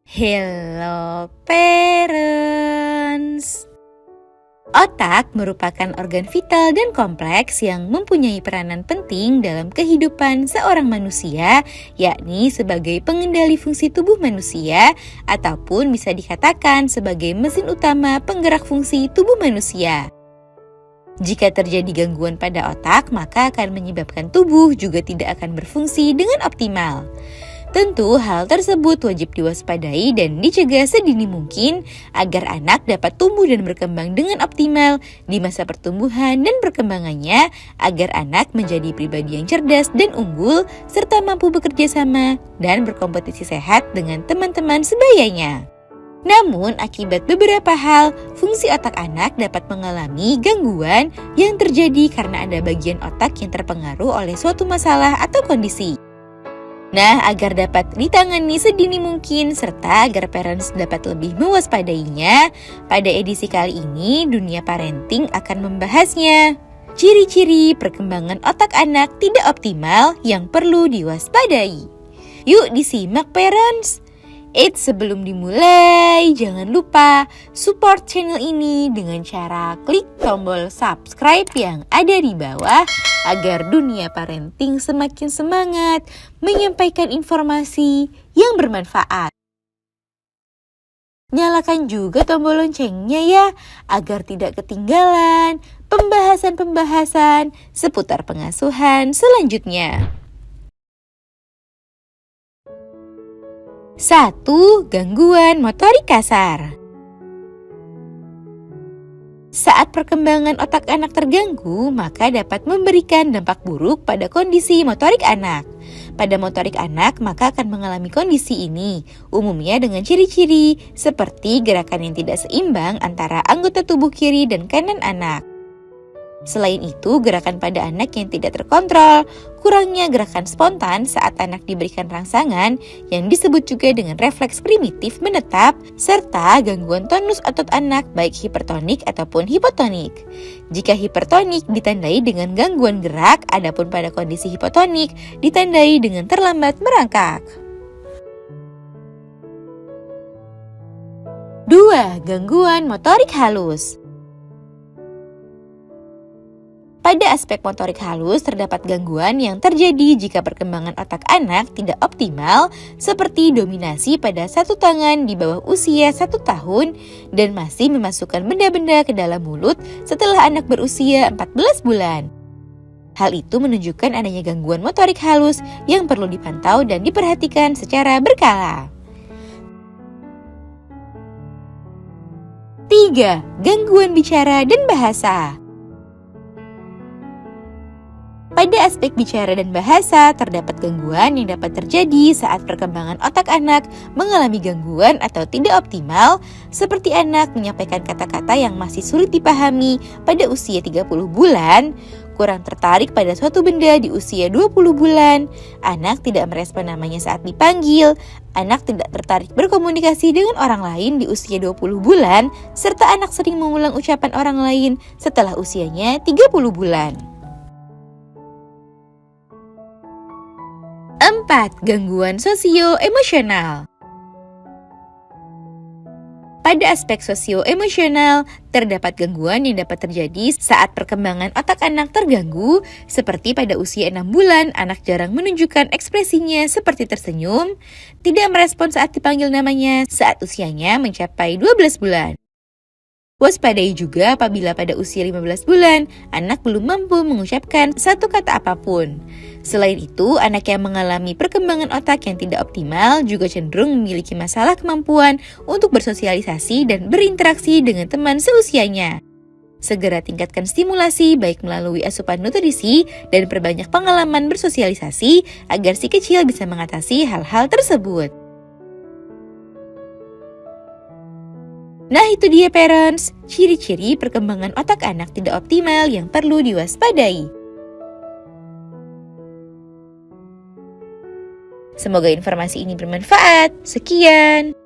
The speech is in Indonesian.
Hello parents. Otak merupakan organ vital dan kompleks yang mempunyai peranan penting dalam kehidupan seorang manusia, yakni sebagai pengendali fungsi tubuh manusia ataupun bisa dikatakan sebagai mesin utama penggerak fungsi tubuh manusia. Jika terjadi gangguan pada otak, maka akan menyebabkan tubuh juga tidak akan berfungsi dengan optimal. Tentu hal tersebut wajib diwaspadai dan dicegah sedini mungkin agar anak dapat tumbuh dan berkembang dengan optimal di masa pertumbuhan dan perkembangannya, agar anak menjadi pribadi yang cerdas dan unggul serta mampu bekerja sama dan berkompetisi sehat dengan teman-teman sebayanya. Namun, akibat beberapa hal, fungsi otak anak dapat mengalami gangguan yang terjadi karena ada bagian otak yang terpengaruh oleh suatu masalah atau kondisi. Nah, agar dapat ditangani sedini mungkin serta agar parents dapat lebih mewaspadainya, pada edisi kali ini Dunia Parenting akan membahasnya. Ciri-ciri perkembangan otak anak tidak optimal yang perlu diwaspadai. Yuk disimak parents! Sebelum dimulai, jangan lupa support channel ini dengan cara klik tombol subscribe yang ada di bawah agar Dunia Parenting semakin semangat menyampaikan informasi yang bermanfaat. Nyalakan juga tombol loncengnya ya, agar tidak ketinggalan pembahasan-pembahasan seputar pengasuhan selanjutnya. 1. Gangguan motorik kasar. Saat perkembangan otak anak terganggu, maka dapat memberikan dampak buruk pada kondisi motorik anak. Pada motorik anak, maka akan mengalami kondisi ini, umumnya dengan ciri-ciri seperti gerakan yang tidak seimbang antara anggota tubuh kiri dan kanan anak. Selain itu, gerakan pada anak yang tidak terkontrol, kurangnya gerakan spontan saat anak diberikan rangsangan yang disebut juga dengan refleks primitif menetap, serta gangguan tonus otot anak baik hipertonik ataupun hipotonik. Jika hipertonik ditandai dengan gangguan gerak, adapun pada kondisi hipotonik ditandai dengan terlambat merangkak. 2. Gangguan motorik halus. Pada aspek motorik halus, terdapat gangguan yang terjadi jika perkembangan otak anak tidak optimal, seperti dominasi pada satu tangan di bawah usia 1 tahun dan masih memasukkan benda-benda ke dalam mulut setelah anak berusia 14 bulan. Hal itu menunjukkan adanya gangguan motorik halus yang perlu dipantau dan diperhatikan secara berkala. 3. Gangguan bicara dan bahasa. Pada aspek bicara dan bahasa, terdapat gangguan yang dapat terjadi saat perkembangan otak anak mengalami gangguan atau tidak optimal, seperti anak menyampaikan kata-kata yang masih sulit dipahami pada usia 30 bulan, kurang tertarik pada suatu benda di usia 20 bulan, anak tidak merespon namanya saat dipanggil, anak tidak tertarik berkomunikasi dengan orang lain di usia 20 bulan, serta anak sering mengulang ucapan orang lain setelah usianya 30 bulan. 4. Gangguan sosio-emosional. Pada aspek sosio-emosional, terdapat gangguan yang dapat terjadi saat perkembangan otak anak terganggu, seperti pada usia 6 bulan, anak jarang menunjukkan ekspresinya seperti tersenyum, tidak merespon saat dipanggil namanya saat usianya mencapai 12 bulan. Waspadai juga apabila pada usia 15 bulan, anak belum mampu mengucapkan satu kata apapun. Selain itu, anak yang mengalami perkembangan otak yang tidak optimal juga cenderung memiliki masalah kemampuan untuk bersosialisasi dan berinteraksi dengan teman seusianya. Segera tingkatkan stimulasi baik melalui asupan nutrisi dan perbanyak pengalaman bersosialisasi agar si kecil bisa mengatasi hal-hal tersebut. Nah itu dia parents, ciri-ciri perkembangan otak anak tidak optimal yang perlu diwaspadai. Semoga informasi ini bermanfaat. Sekian.